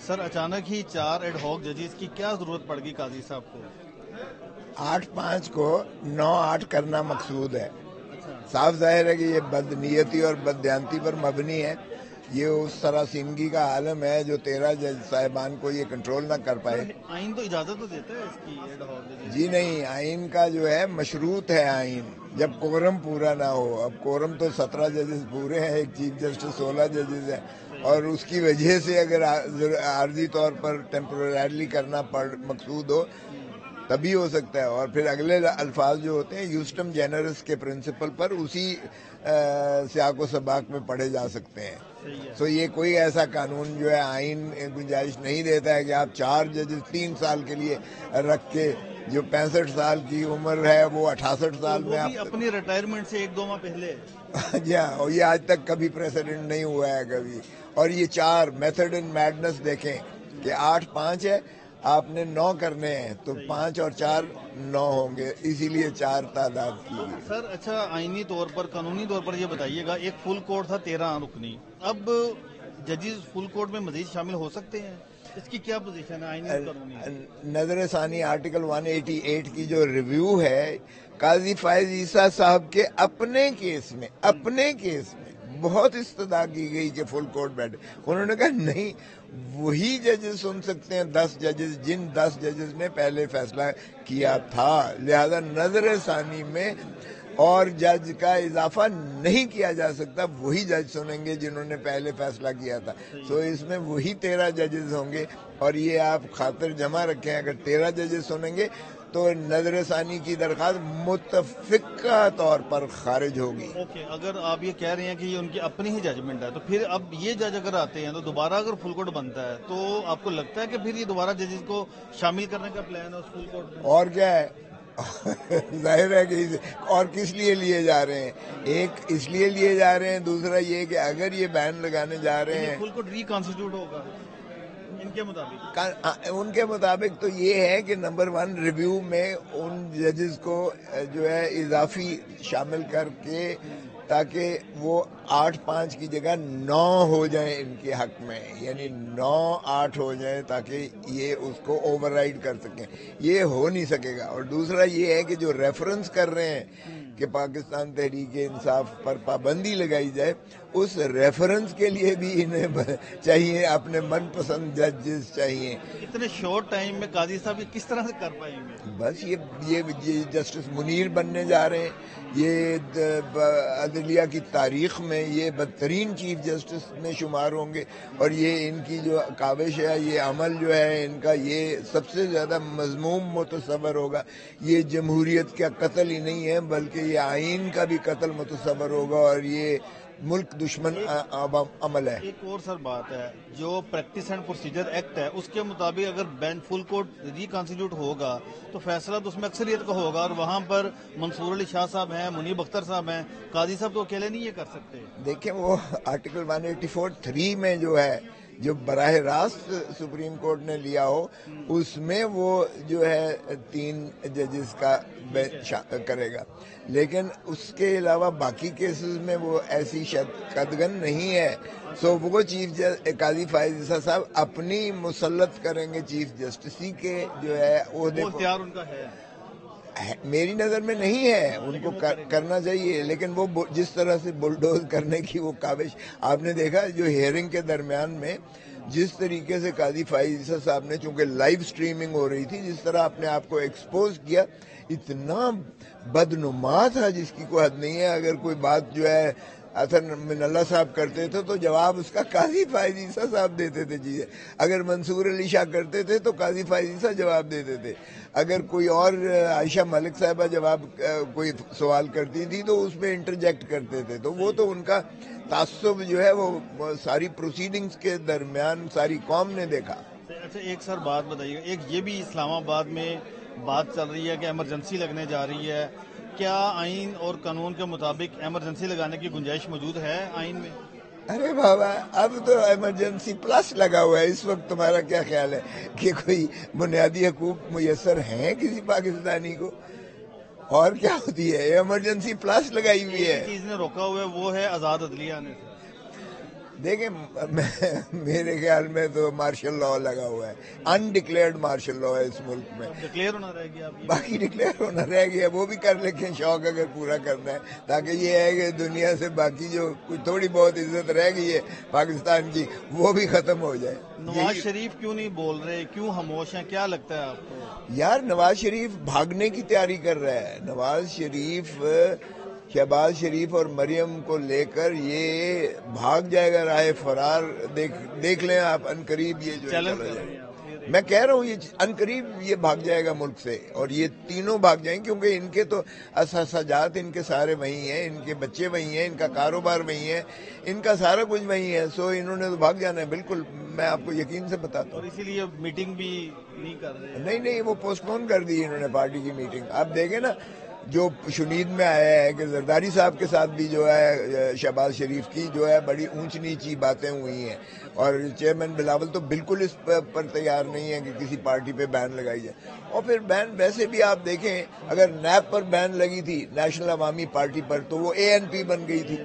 سر اچانک ہی 4 ad hoc ججز کی کیا ضرورت پڑ گئی قاضی صاحب کو؟ 8-5 کو 9-8 کرنا مقصود ہے. اچھا صاف ظاہر ہے کہ یہ بدنیتی اور بددیانتی پر مبنی ہے. یہ اس سراسیمگی کا عالم ہے جو 13 جج صاحبان کو یہ کنٹرول نہ کر پائے. آئین تو اجازت تو دیتا ہے اس کی ایڈ ہاک ججز جی نہیں، آئین کا جو ہے مشروط ہے آئین، جب کورم پورا نہ ہو. اب کورم تو 17 ججز پورے ہیں، ایک چیف جسٹس 16 ججز ہیں، اور اس کی وجہ سے اگر عارضی طور پر ٹیمپرریلی کرنا مقصود ہو تبھی ہو سکتا ہے. اور پھر اگلے الفاظ جو ہوتے ہیں یوسٹم جینرس کے پرنسپل پر اسی سیاق و سباق میں پڑھے جا سکتے ہیں. سو یہ کوئی ایسا قانون جو ہے آئین گنجائش نہیں دیتا ہے کہ آپ 4 ججز 3 سال کے لیے رکھ کے جو 65 سال کی عمر ہے وہ 68 سال میں آپ اپنی ریٹائرمنٹ سے 1-2 ماہ پہلے. جی ہاں، اور یہ آج تک کبھی پریسیڈنٹ نہیں ہوا ہے کبھی. اور یہ 4 میتھڈ ان میڈنس دیکھیں کہ 8-5 ہے، آپ نے 9 کرنے ہیں تو 5 اور 4 9 ہوں گے، اسی لیے 4 تعداد کی گئی. سر اچھا، آئینی طور پر قانونی طور پر یہ بتائیے گا، ایک فل کورٹ تھا 13 رکنی، اب ججز فل کورٹ میں مزید شامل ہو سکتے ہیں؟ اس کی کیا پوزیشن ہے آئینی اور قانونی؟ نظر ثانی آرٹیکل 188 کی جو ریویو ہے قاضی فائز عیسیٰ صاحب کے اپنے کیس میں بہت استدعا کی گئی کہ فل کورٹ بیٹھے. انہوں نے کہا نہیں، وہی ججز سن سکتے ہیں 10 ججز جن 10 ججز نے پہلے فیصلہ کیا تھا، لہذا نظر ثانی میں اور جج کا اضافہ نہیں کیا جا سکتا. وہی جج سنیں گے جنہوں نے پہلے فیصلہ کیا تھا. سو اس میں وہی 13 ججز ہوں گے. اور یہ آپ خاطر جمع رکھیں، اگر 13 ججز سنیں گے تو نظر ثانی کی درخواست متفقہ طور پر خارج ہوگی. اوکے، اگر آپ یہ کہہ رہے ہیں کہ یہ ان کی اپنی ہی ججمنٹ ہے تو پھر اب یہ جج اگر آتے ہیں تو دوبارہ اگر فل کورٹ بنتا ہے تو آپ کو لگتا ہے کہ پھر یہ دوبارہ ججز کو شامل کرنے کا پلان ہے اس فل کورٹ میں؟ اور کیا ہے، ظاہر ہے کہ اور کس لیے لیے جا رہے ہیں. ایک اس لیے لیے جا رہے ہیں، دوسرا یہ کہ اگر یہ بین لگانے جا رہے ہیں فل کورٹ ریکانسٹیٹیوٹ ہوگا ان کے مطابق. ان کے مطابق تو یہ ہے کہ نمبر 1 ریویو میں ان ججز کو جو ہے اضافی شامل کر کے تاکہ وہ 8-5 کی جگہ 9 ہو جائیں ان کے حق میں، یعنی 9-8 ہو جائیں تاکہ یہ اس کو اوور رائڈ کر سکیں. یہ ہو نہیں سکے گا. اور دوسرا یہ ہے کہ جو ریفرنس کر رہے ہیں کہ پاکستان تحریک انصاف پر پابندی لگائی جائے، اس ریفرنس کے لیے بھی انہیں چاہیے اپنے من پسند ججز چاہیے. اتنے شارٹ ٹائم میں قاضی صاحب یہ کس طرح سے کر پائیں گے؟ بس یہ جسٹس منیر بننے جا رہے ہیں. یہ عدلیہ کی تاریخ میں یہ بدترین چیف جسٹس میں شمار ہوں گے. اور یہ ان کی جو کاوش ہے، یہ عمل جو ہے ان کا، یہ سب سے زیادہ مذموم متصور ہوگا. یہ جمہوریت کا قتل ہی نہیں ہے بلکہ یہ آئین کا بھی قتل متصور ہوگا، اور یہ ملک دشمن عمل ہے. ایک اور سر بات ہے، جو پریکٹس اینڈ پروسیجر ایکٹ ہے اس کے مطابق اگر بین فل کورٹ ریکانسٹیٹیوٹ ہوگا تو فیصلہ تو اس میں اکثریت کا ہوگا، اور وہاں پر منصور علی شاہ صاحب ہیں، منیب اختر صاحب ہیں، قاضی صاحب تو اکیلے نہیں یہ کر سکتے. دیکھیں وہ آرٹیکل 184(3) میں جو ہے، جو براہ راست سپریم کورٹ نے لیا ہو، اس میں وہ جو ہے 3 ججز کا کرے گا. لیکن اس کے علاوہ باقی کیسز میں وہ ایسی قدغن نہیں ہے. سو وہ چیف قاضی فائز عیسیٰ صاحب اپنی مسلط کریں گے چیف جسٹسی کے جو ہے عہدے کو. اختیار ان کا ہے، میری نظر میں نہیں ہے. ان کو کرنا چاہیے، لیکن وہ جس طرح سے بلڈوز کرنے کی وہ کاوش آپ نے دیکھا جو ہیئرنگ کے درمیان میں جس طریقے سے قاضی فائز عیسیٰ صاحب نے، چونکہ لائیو سٹریمنگ ہو رہی تھی، جس طرح اپنے آپ کو ایکسپوز کیا، اتنا بدنما تھا جس کی کوئی حد نہیں ہے. اگر کوئی بات جو ہے حسن من اللہ صاحب کرتے تھے تو جواب اس کا قاضی فائز عیسیٰ صاحب دیتے تھے. چیزیں اگر منصور علی شاہ کرتے تھے تو قاضی فائز عیسیٰ جواب دیتے تھے. اگر کوئی اور عائشہ ملک صاحبہ جواب کوئی سوال کرتی تھی تو اس میں انٹرجیکٹ کرتے تھے. تو وہ تو ان کا تعصب جو ہے وہ ساری پروسیڈنگز کے درمیان ساری قوم نے دیکھا. اچھا ایک سر بات بتائیے گا، ایک یہ بھی اسلام آباد میں بات چل رہی ہے کہ ایمرجنسی لگنے جا رہی ہے، کیا آئین اور قانون کے مطابق ایمرجنسی لگانے کی گنجائش موجود ہے آئین میں؟ ارے بابا، اب تو ایمرجنسی پلس لگا ہوا ہے. اس وقت تمہارا کیا خیال ہے کہ کوئی بنیادی حقوق میسر ہیں کسی پاکستانی کو؟ اور کیا ہوتی ہے، ایمرجنسی پلس لگائی ہوئی ہے. چیز نے روکا ہوا ہے وہ ہے آزاد عدلیہ آنے سے. دیکھیں میرے خیال میں تو مارشل لا لگا ہوا ہے، انڈکلیئرڈ مارشل لا ہے اس ملک میں. ڈکلیئر ہونا رہ گیا باقی ڈکلیئر ہونا رہ گیا، وہ بھی کر لیں شوق اگر پورا کرنا ہے، تاکہ یہ ہے کہ دنیا سے باقی جو کچھ تھوڑی بہت عزت رہ گئی ہے پاکستان کی وہ بھی ختم ہو جائے. نواز شریف کیوں نہیں بول رہے، کیوں خاموش ہیں، کیا لگتا ہے آپ کو؟ یار نواز شریف بھاگنے کی تیاری کر رہا ہے. نواز شریف شہباز شریف اور مریم کو لے کر یہ بھاگ جائے گا راہ فرار. دیکھ لیں آپ عنقریب یہ جو چیلنج چلا کر جائے رہے ہیں آپ. میں کہہ رہا ہوں یہ عنقریب یہ بھاگ جائے گا ملک سے، اور یہ تینوں بھاگ جائیں کیونکہ ان کے تو اساسات ان کے سارے وہی ہیں، ان کے بچے وہی ہیں، ان کا کاروبار وہی ہے، ان کا سارا کچھ وہی ہے. سو انہوں نے تو بھاگ جانا ہے بالکل، میں آپ کو یقین سے بتاتا ہوں. اور اسی لیے میٹنگ بھی نہیں کر رہے ہیں. نہیں وہ پوسٹ پون کر دی انہوں نے پارٹی کی میٹنگ. آپ دیکھیں نا جو شنید میں آیا ہے کہ زرداری صاحب کے ساتھ بھی جو ہے شہباز شریف کی جو ہے بڑی اونچ نیچی باتیں ہوئی ہیں، اور چیئرمین بلاول تو بالکل اس پر تیار نہیں ہے کہ کسی پارٹی پہ بین لگائی جائے. اور پھر بین ویسے بھی آپ دیکھیں اگر نیب پر بین لگی تھی نیشنل عوامی پارٹی پر تو وہ ANP بن گئی تھی،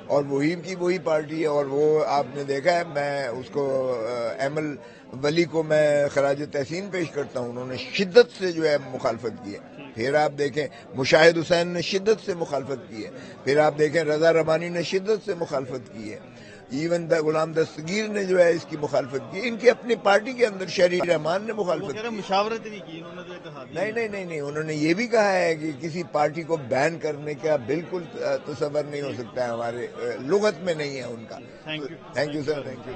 اور وہی کی وہی پارٹی ہے. اور وہ آپ نے دیکھا ہے، میں اس کو ایمل ولی کو میں خراج تحسین پیش کرتا ہوں، انہوں نے شدت سے جو ہے مخالفت کی ہے. پھر آپ دیکھیں مشاہد حسین نے شدت سے مخالفت کی ہے، پھر آپ دیکھیں رضا ربانی نے شدت سے مخالفت کی ہے، ایون غلام دستگیر نے جو ہے اس کی مخالفت کی. ان کی اپنی پارٹی کے اندر شہری رحمان نے مخالفت کی. مشاورت نہیں کی انہوں نے، تو اتحادی نہیں انہوں نے یہ بھی کہا ہے کہ کسی پارٹی کو بین کرنے کا بالکل تصور نہیں ہو سکتا ہے، ہمارے لغت میں نہیں ہے ان کا. Thank you. Thank you sir, thank you.